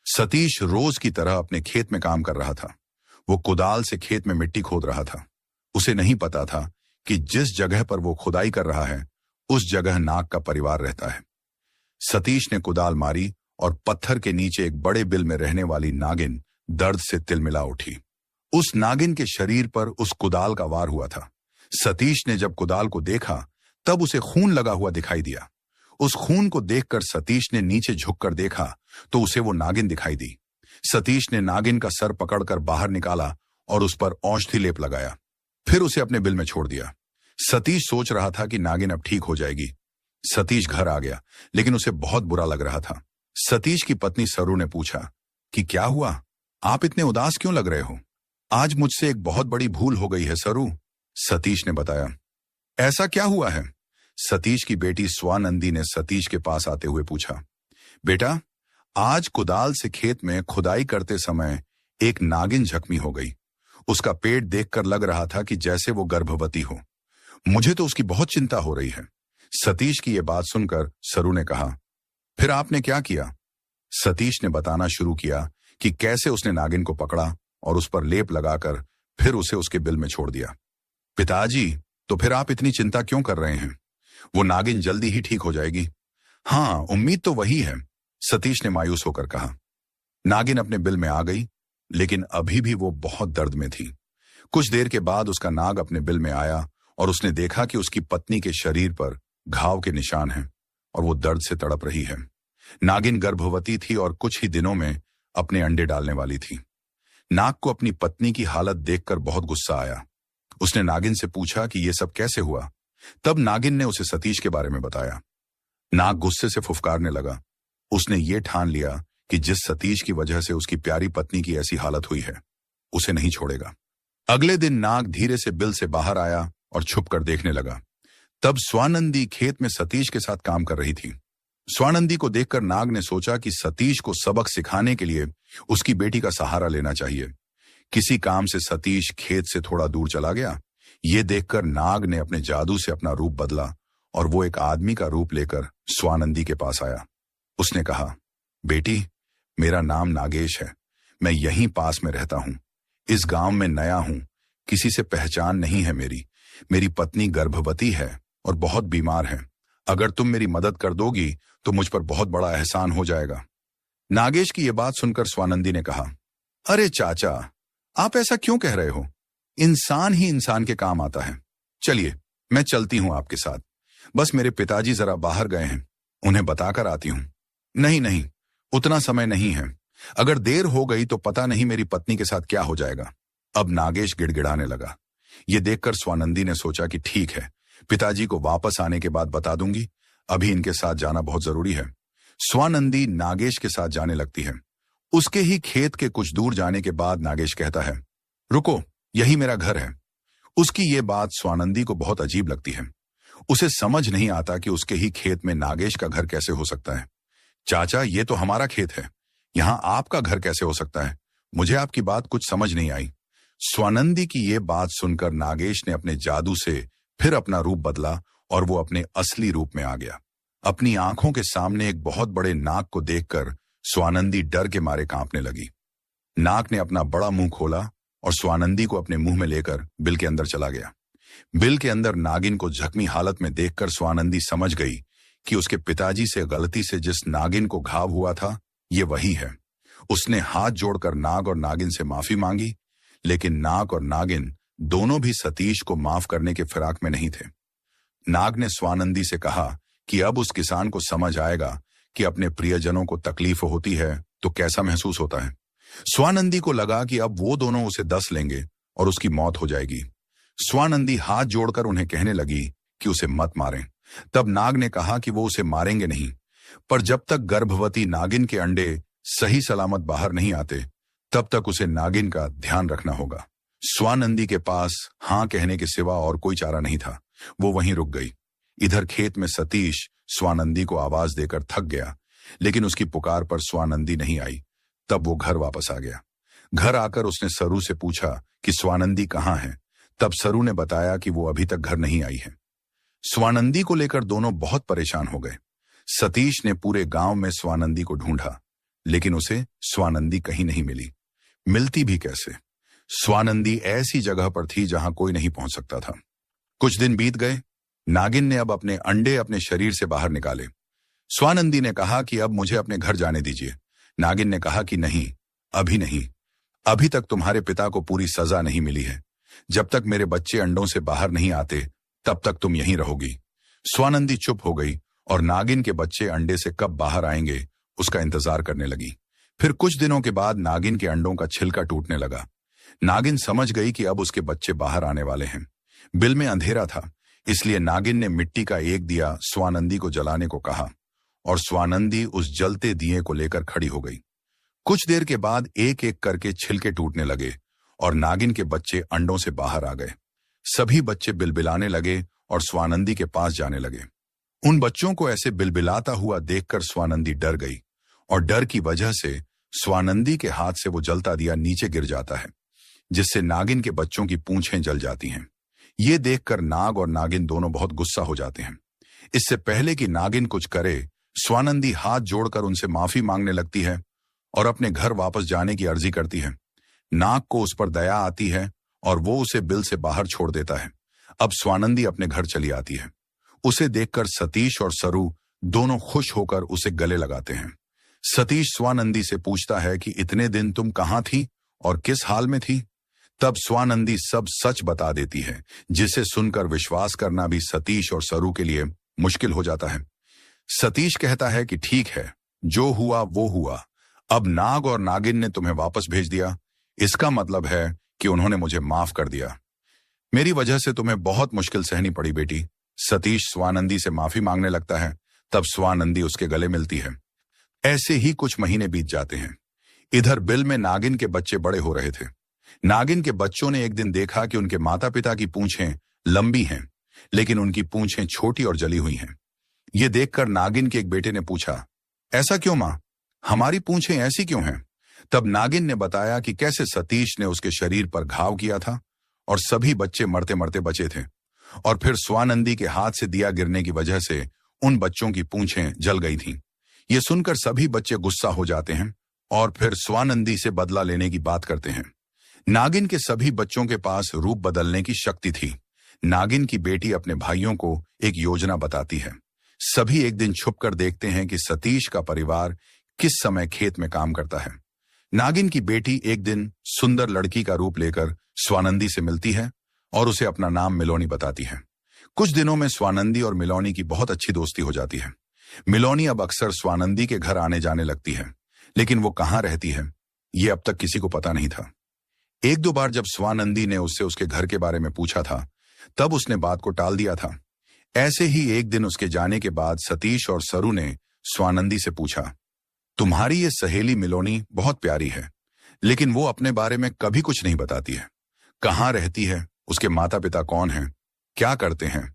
सतीश रोज की तरह अपने खेत में काम कर रहा था। वो कुदाल से खेत में मिट्टी खोद रहा था। उसे नहीं पता था कि जिस जगह पर वो खुदाई कर रहा है उस जगह नाग का परिवार रहता है। सतीश ने कुदाल मारी और पत्थर के नीचे एक बड़े बिल में रहने वाली नागिन दर्द से तिलमिला उठी। उस नागिन के शरीर पर उस कुदाल का वार हुआ था। सतीश ने जब कुदाल को देखा तब उसे खून लगा हुआ दिखाई दिया। उस खून को देखकर सतीश ने नीचे झुककर देखा तो उसे वो नागिन दिखाई दी। सतीश ने नागिन का सर पकड़कर बाहर निकाला और उस पर औषधि लेप लगाया, फिर उसे अपने बिल में छोड़ दिया। सतीश सोच रहा था कि नागिन अब ठीक हो जाएगी। सतीश घर आ गया, लेकिन उसे बहुत बुरा लग रहा था। सतीश की पत्नी सरू ने पूछा कि क्या हुआ, आप इतने उदास क्यों लग रहे हो? आज मुझसे एक बहुत बड़ी भूल हो गई है सरू। सतीश ने बताया। ऐसा क्या हुआ है? सतीश की बेटी स्वानंदी ने सतीश के पास आते हुए पूछा। बेटा, आज कुदाल से खेत में खुदाई करते समय एक नागिन जख्मी हो गई। उसका पेट देखकर लग रहा था कि जैसे वो गर्भवती हो। मुझे तो उसकी बहुत चिंता हो रही है। सतीश की यह बात सुनकर सरू ने कहा, फिर आपने क्या किया? सतीश ने बताना शुरू किया कि कैसे उसने नागिन को पकड़ा और उस पर लेप लगाकर फिर उसे उसके बिल में छोड़ दिया। पिताजी, तो फिर आप इतनी चिंता क्यों कर रहे हैं? वो नागिन जल्दी ही ठीक हो जाएगी। हाँ, उम्मीद तो वही है, सतीश ने मायूस होकर कहा। नागिन अपने बिल में आ गई, लेकिन अभी भी वो बहुत दर्द में थी। कुछ देर के बाद उसका नाग अपने बिल में आया और उसने देखा कि उसकी पत्नी के शरीर पर घाव के निशान हैं और वो दर्द से तड़प रही है। नागिन गर्भवती थी और कुछ ही दिनों में अपने अंडे डालने वाली थी। नाग को अपनी पत्नी की हालत देखकर बहुत गुस्सा आया। उसने नागिन से पूछा कि यह सब कैसे हुआ। तब नागिन ने उसे सतीश के बारे में बताया। नाग गुस्से से फुफकारने लगा। उसने ये ठान लिया कि जिस सतीश की वजह से उसकी प्यारी पत्नी की ऐसी हालत हुई है, उसे नहीं छोड़ेगा। अगले दिन नाग धीरे से बिल से बाहर आया और छुपकर देखने लगा। तब स्वानंदी खेत में सतीश के साथ काम कर रही थी। स्वानंदी को देखकर नाग ने सोचा कि सतीश को सबक सिखाने के लिए उसकी बेटी का सहारा लेना चाहिए। किसी काम से सतीश खेत से थोड़ा दूर चला गया। ये देखकर नाग ने अपने जादू से अपना रूप बदला और वो एक आदमी का रूप लेकर स्वानंदी के पास आया। उसने कहा, बेटी, मेरा नाम नागेश है। मैं यहीं पास में रहता हूं। इस गांव में नया हूं। किसी से पहचान नहीं है मेरी। मेरी पत्नी गर्भवती है और बहुत बीमार है। अगर तुम मेरी मदद कर दोगी तो मुझ पर बहुत बड़ा एहसान हो जाएगा। नागेश की यह बात सुनकर स्वानंदी ने कहा, अरे चाचा, आप ऐसा क्यों कह रहे हो? इंसान ही इंसान के काम आता है। चलिए, मैं चलती हूं आपके साथ। बस मेरे पिताजी जरा बाहर गए हैं, उन्हें बताकर आती हूं। नहीं नहीं, उतना समय नहीं है। अगर देर हो गई तो पता नहीं मेरी पत्नी के साथ क्या हो जाएगा। अब नागेश गिड़गिड़ाने लगा। यह देखकर स्वानंदी ने सोचा कि ठीक है, पिताजी को वापस आने के बाद बता दूंगी। अभी इनके साथ जाना बहुत जरूरी है। स्वानंदी नागेश के साथ जाने लगती है। उसके ही खेत के कुछ दूर जाने के बाद नागेश कहता है, रुको, यही मेरा घर है। उसकी ये बात स्वानंदी को बहुत अजीब लगती है। उसे समझ नहीं आता कि उसके ही खेत में नागेश का घर कैसे हो सकता है। चाचा, ये तो हमारा खेत है, यहां आपका घर कैसे हो सकता है? मुझे आपकी बात कुछ समझ नहीं आई। स्वानंदी की ये बात सुनकर नागेश ने अपने जादू से फिर अपना रूप बदला और वो अपने असली रूप में आ गया। अपनी आंखों के सामने एक बहुत बड़े नाग को देखकर स्वानंदी डर के मारे कांपने लगी। नाग ने अपना बड़ा मुंह खोला और स्वानंदी को अपने मुंह में लेकर बिल के अंदर चला गया। बिल के अंदर नागिन को जख्मी हालत में देखकर स्वानंदी समझ गई कि उसके पिताजी से गलती से जिस नागिन को घाव हुआ था, ये वही है। उसने हाथ जोड़कर नाग और नागिन से माफी मांगी, लेकिन नाग और नागिन दोनों भी सतीश को माफ करने के फिराक में नहीं थे। नाग ने स्वानंदी से कहा कि अब उस किसान को समझ आएगा कि अपने प्रियजनों को तकलीफ होती है तो कैसा महसूस होता है। स्वानंदी को लगा कि अब वो दोनों उसे डस लेंगे और उसकी मौत हो जाएगी। स्वानंदी हाथ जोड़कर उन्हें कहने लगी कि उसे मत मारें। तब नाग ने कहा कि वो उसे मारेंगे नहीं, पर जब तक गर्भवती नागिन के अंडे सही सलामत बाहर नहीं आते तब तक उसे नागिन का ध्यान रखना होगा। स्वानंदी के पास हां कहने के सिवा और कोई चारा नहीं था। वो वहीं रुक गई। इधर खेत में सतीश स्वानंदी को आवाज देकर थक गया, लेकिन उसकी पुकार पर स्वानंदी नहीं आई। तब वो घर वापस आ गया। घर आकर उसने सरू से पूछा कि स्वानंदी कहाँ है। तब सरू ने बताया कि वो अभी तक घर नहीं आई है। स्वानंदी को लेकर दोनों बहुत परेशान हो गए। सतीश ने पूरे गांव में स्वानंदी को ढूंढा, लेकिन उसे स्वानंदी कहीं नहीं मिली। मिलती भी कैसे? स्वानंदी ऐसी जगह पर थी जहां कोई नहीं पहुंच सकता था। कुछ दिन बीत गए। नागिन ने अब अपने अंडे अपने शरीर से बाहर निकाले। स्वानंदी ने कहा कि अब मुझे अपने घर जाने दीजिए। नागिन ने कहा कि नहीं, अभी नहीं। अभी तक तुम्हारे पिता को पूरी सजा नहीं मिली है। जब तक मेरे बच्चे अंडों से बाहर नहीं आते तब तक तुम यहीं रहोगी। स्वानंदी चुप हो गई और नागिन के बच्चे अंडे से कब बाहर आएंगे उसका इंतजार करने लगी। फिर कुछ दिनों के बाद नागिन के अंडों का छिलका टूटने लगा। नागिन समझ गई कि अब उसके बच्चे बाहर आने वाले हैं। बिल में अंधेरा था, इसलिए नागिन ने मिट्टी का एक दिया स्वानंदी को जलाने को कहा और स्वानंदी उस जलते दिए को लेकर खड़ी हो गई। कुछ देर के बाद एक एक करके छिलके टूटने लगे और नागिन के बच्चे अंडों से बाहर आ गए। सभी बच्चे बिलबिलाने लगे और स्वानंदी के पास जाने लगे। उन बच्चों को ऐसे बिलबिलाता हुआ देखकर स्वानंदी डर गई और डर की वजह से स्वानंदी के हाथ से वो जलता दिया नीचे गिर जाता है, जिससे नागिन के बच्चों की पूंछें जल जाती हैं। ये देखकर नाग और नागिन दोनों बहुत गुस्सा हो जाते हैं। इससे पहले कि नागिन कुछ करे, स्वानंदी हाथ जोड़कर उनसे माफी मांगने लगती है और अपने घर वापस जाने की अर्जी करती है। नाग को उस पर दया आती है और वो उसे बिल से बाहर छोड़ देता है। अब स्वानंदी अपने घर चली आती है। उसे देखकर सतीश और सरू दोनों खुश होकर उसे गले लगाते हैं। सतीश स्वानंदी से पूछता है कि इतने दिन तुम कहाँ थी और किस हाल में थी? तब स्वानंदी सब सच बता देती है, जिसे सुनकर विश्वास करना भी सतीश और सरू के लिए मुश्किल हो जाता है। सतीश कहता है कि ठीक है, जो हुआ वो हुआ। अब नाग और नागिन ने तुम्हें वापस भेज दिया, इसका मतलब है कि उन्होंने मुझे माफ कर दिया। मेरी वजह से तुम्हें बहुत मुश्किल सहनी पड़ी बेटी। सतीश स्वानंदी से माफी मांगने लगता है। तब स्वानंदी उसके गले मिलती है। ऐसे ही कुछ महीने बीत जाते हैं। इधर बिल में नागिन के बच्चे बड़े हो रहे थे। नागिन के बच्चों ने एक दिन देखा कि उनके माता पिता की पूंछें लंबी हैं, लेकिन उनकी पूंछें छोटी और जली हुई हैं। ये देखकर नागिन के एक बेटे ने पूछा, ऐसा क्यों मां? हमारी पूंछें ऐसी क्यों हैं? तब नागिन ने बताया कि कैसे सतीश ने उसके शरीर पर घाव किया था और सभी बच्चे मरते मरते बचे थे, और फिर स्वानंदी के हाथ से दिया गिरने की वजह से उन बच्चों की पूंछें जल गई थीं। ये सुनकर सभी बच्चे गुस्सा हो जाते हैं और फिर स्वानंदी से बदला लेने की बात करते हैं। नागिन के सभी बच्चों के पास रूप बदलने की शक्ति थी। नागिन की बेटी अपने भाइयों को एक योजना बताती है। सभी एक दिन छुपकर देखते हैं कि सतीश का परिवार किस समय खेत में काम करता है। नागिन की बेटी एक दिन सुंदर लड़की का रूप लेकर स्वानंदी से मिलती है और उसे अपना नाम मिलोनी बताती है। कुछ दिनों में स्वानंदी और मिलोनी की बहुत अच्छी दोस्ती हो जाती है। मिलोनी अब अक्सर स्वानंदी के घर आने जाने लगती है, लेकिन वो कहाँ रहती है ये अब तक किसी को पता नहीं था। एक दो बार जब स्वानंदी ने उससे उसके घर के बारे में पूछा था, तब उसने बात को टाल दिया था। ऐसे ही एक दिन उसके जाने के बाद सतीश और सरू ने स्वानंदी से पूछा, तुम्हारी ये सहेली मिलोनी बहुत प्यारी है, लेकिन वो अपने बारे में कभी कुछ नहीं बताती है। कहाँ रहती है, उसके माता पिता कौन हैं, क्या करते हैं,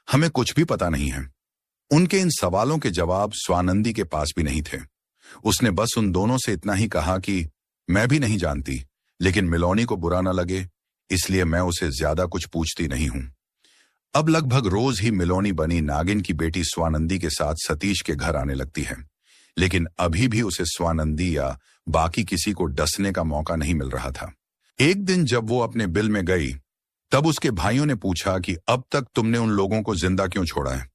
हमें कुछ भी पता नहीं है। उनके इन सवालों के जवाब स्वानंदी के पास भी नहीं थे। उसने बस उन दोनों से इतना ही कहा कि मैं भी नहीं जानती, लेकिन मिलोनी को बुरा न लगे इसलिए मैं उसे ज्यादा कुछ पूछती नहीं हूं। अब लगभग रोज ही मिलोनी बनी नागिन की बेटी स्वानंदी के साथ सतीश के घर आने लगती है, लेकिन अभी भी उसे स्वानंदी या बाकी किसी को डसने का मौका नहीं मिल रहा था। एक दिन जब वो अपने बिल में गई, तब उसके भाइयों ने पूछा कि अब तक तुमने उन लोगों को जिंदा क्यों छोड़ा है?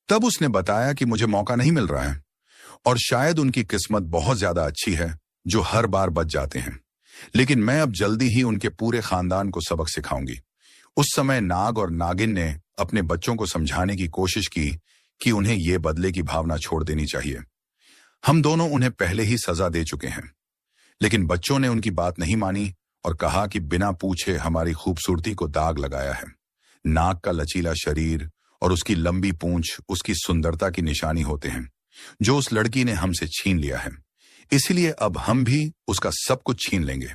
तब उसने बताया कि मुझे मौका नहीं मिल रहा है और शायद उनकी किस्मत बहुत ज्यादा अच्छी है जो हर बार बच जाते हैं, लेकिन मैं अब जल्दी ही उनके पूरे खानदान को सबक सिखाऊंगी। उस समय नाग और नागिन ने अपने बच्चों को समझाने की कोशिश की कि उन्हें ये बदले की भावना छोड़ देनी चाहिए। हम दोनों उन्हें पहले ही सजा दे चुके हैं, लेकिन बच्चों ने उनकी बात नहीं मानी और कहा कि बिना पूछे हमारी खूबसूरती को दाग लगाया है। नाग का लचीला शरीर और उसकी लंबी पूंछ उसकी सुंदरता की निशानी होते हैं, जो उस लड़की ने हमसे छीन लिया है। इसलिए अब हम भी उसका सब कुछ छीन लेंगे।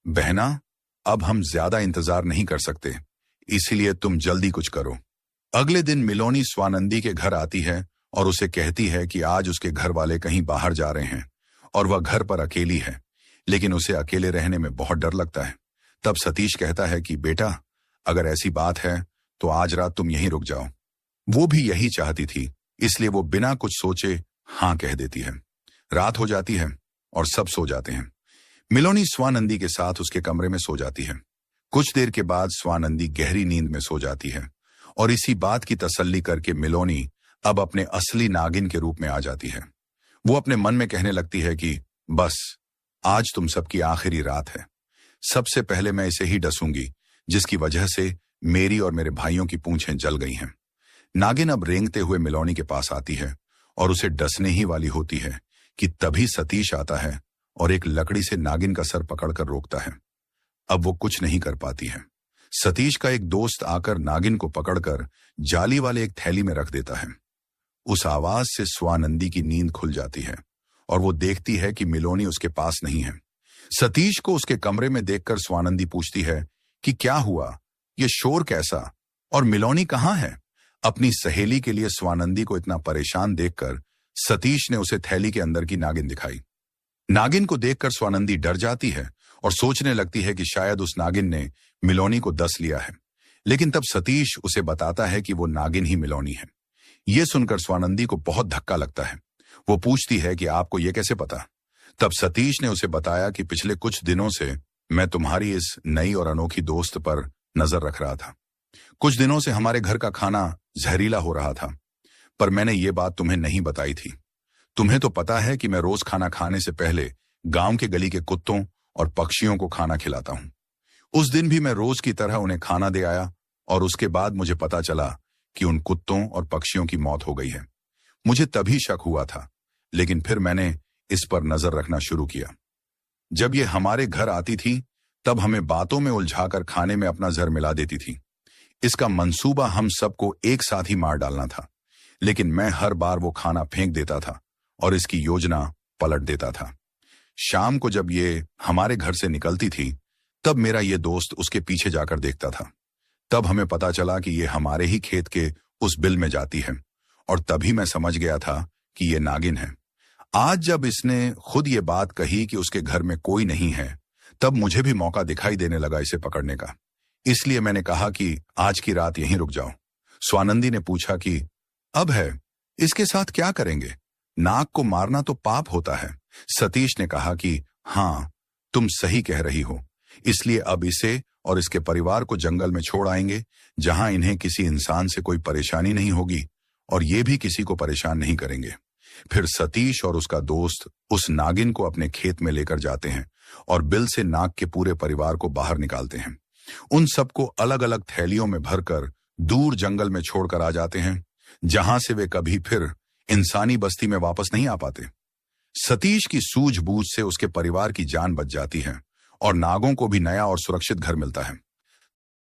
बहना, अब हम ज्यादा इंतजार नहीं कर सकते, इसलिए तुम जल्दी कुछ करो। अगले दिन मिलोनी स्वानंदी के घर आती है और उसे कहती है कि आज उसके घर वाले कहीं बाहर जा रहे हैं और वह घर पर अकेली है, लेकिन उसे अकेले रहने में बहुत डर लगता है। तब सतीश कहता है कि बेटा, अगर ऐसी बात है तो आज रात तुम यहीं रुक जाओ। वो भी यही चाहती थी, इसलिए वो बिना कुछ सोचे हाँ कह देती है। रात हो जाती है। और सब सो जाते हैं। मिलोनी स्वानंदी के साथ उसके कमरे में सो जाती है। कुछ देर के बाद स्वानंदी गहरी नींद में सो जाती है और इसी बात की तसल्ली करके मिलोनी अब अपने असली नागिन के रूप में आ जाती है। वो अपने मन में कहने लगती है कि बस आज तुम सबकी आखिरी रात है। सबसे पहले मैं इसे ही डसूंगी जिसकी वजह से मेरी और मेरे भाइयों की पूंछें जल गई हैं। नागिन अब रेंगते हुए मिलोनी के पास आती है और उसे डसने ही वाली होती है कि तभी सतीश आता है और एक लकड़ी से नागिन का सर पकड़कर रोकता है। अब वो कुछ नहीं कर पाती है। सतीश का एक दोस्त आकर नागिन को पकड़कर जाली वाले एक थैली में रख देता है। उस आवाज से स्वानंदी की नींद खुल जाती है और वो देखती है कि मिलोनी उसके पास नहीं है। सतीश को उसके कमरे में देखकर स्वानंदी पूछती है कि क्या हुआ, ये शोर कैसा, और मिलोनी कहाँ है। अपनी सहेली के लिए स्वानंदी को इतना परेशान देखकर सतीश ने उसे थैली के अंदर की नागिन दिखाई। नागिन को देखकर स्वानंदी डर जाती है और सोचने लगती है कि शायद उस नागिन ने मिलोनी को डस लिया है। लेकिन तब सतीश उसे बताता है कि वो नागिन ही मिलोनी है। ये सुनकर स्वानंदी को बहुत धक्का लगता है। वो पूछती है कि आपको ये कैसे पता। तब सतीश ने उसे बताया कि पिछले कुछ दिनों से मैं तुम्हारी इस नई और अनोखी दोस्त पर नजर रख रहा था। कुछ दिनों से हमारे घर का खाना जहरीला हो रहा था, पर मैंने ये बात तुम्हें नहीं बताई थी। तुम्हें तो पता है कि मैं रोज खाना खाने से पहले गांव के गली के कुत्तों और पक्षियों को खाना खिलाता हूं। उस दिन भी मैं रोज की तरह उन्हें खाना दे आया और उसके बाद मुझे पता चला कि उन कुत्तों और पक्षियों की मौत हो गई है। मुझे तभी शक हुआ था, लेकिन फिर मैंने इस पर नजर रखना शुरू किया। जब ये हमारे घर आती थी तब हमें बातों में उलझाकर खाने में अपना जहर मिला देती थी। इसका मंसूबा हम सबको एक साथ ही मार डालना था, लेकिन मैं हर बार वो खाना फेंक देता था और इसकी योजना पलट देता था। शाम को जब ये हमारे घर से निकलती थी तब मेरा ये दोस्त उसके पीछे जाकर देखता था। तब हमें पता चला कि ये हमारे ही खेत के उस बिल में जाती है और तभी मैं समझ गया था कि ये नागिन है। आज जब इसने खुद ये बात कही कि उसके घर में कोई नहीं है, तब मुझे भी मौका दिखाई देने लगा इसे पकड़ने का। इसलिए मैंने कहा कि आज की रात यहीं रुक जाओ। स्वानंदी ने पूछा कि अब है, इसके साथ क्या करेंगे? नाग को मारना तो पाप होता है। सतीश ने कहा कि हाँ, तुम सही कह रही हो। इसलिए अब इसे और इसके परिवार को जंगल में छोड़ आएंगे, जहां इन्हें किसी इंसान से कोई परेशानी नहीं होगी और ये भी किसी को परेशान नहीं करेंगे। फिर सतीश और उसका दोस्त उस नागिन को अपने खेत में लेकर जाते हैं और बिल से नाग के पूरे परिवार को बाहर निकालते हैं। उन सबको अलग अलग थैलियों में भरकर दूर जंगल में छोड़कर आ जाते हैं, जहां से वे कभी फिर इंसानी बस्ती में वापस नहीं आ पाते। सतीश की सूझबूझ से उसके परिवार की जान बच जाती है और नागों को भी नया और सुरक्षित घर मिलता है।